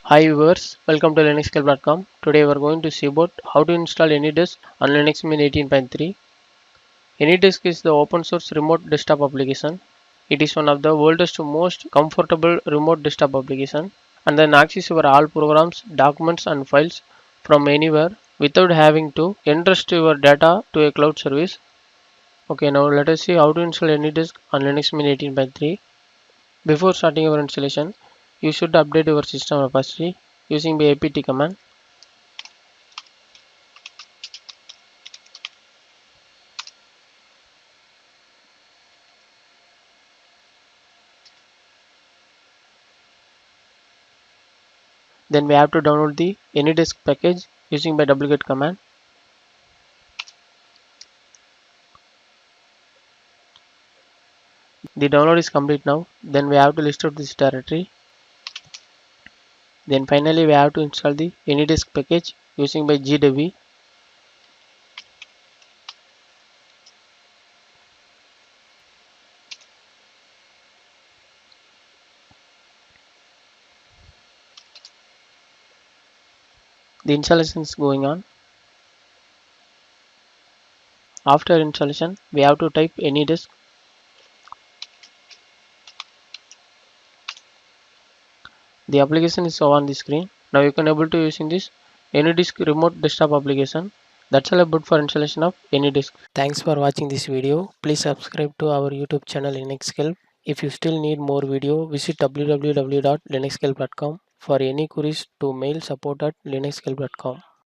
Hi viewers, welcome to linuxscale.com. Today we are going to see about how to install Anydesk on Linux Mint 18.3. Anydesk is the open source remote desktop application. It is one of the world's most comfortable remote desktop application and then access your all programs, documents and files from anywhere without having to entrust your data to a cloud service. Okay, now let us see how to install Anydesk on Linux Mint 18.3. Before starting your installation, you should update your system repository using the apt command. Then we have to download the Anydesk package using by duplicate command. The download is complete now. Then we have to list out this directory. Then finally we have to install the Anydesk package using by GW. The installation is going on. After installation, we have to type Anydesk. The application is shown on the screen. Now you can able to using this Anydesk remote desktop application. That's all about for installation of Anydesk. Thanks for watching this video. Please subscribe to our YouTube channel Linuxscale. If you still need more video, visit www.linuxscale.com. For any queries to mail support@linuxscale.com.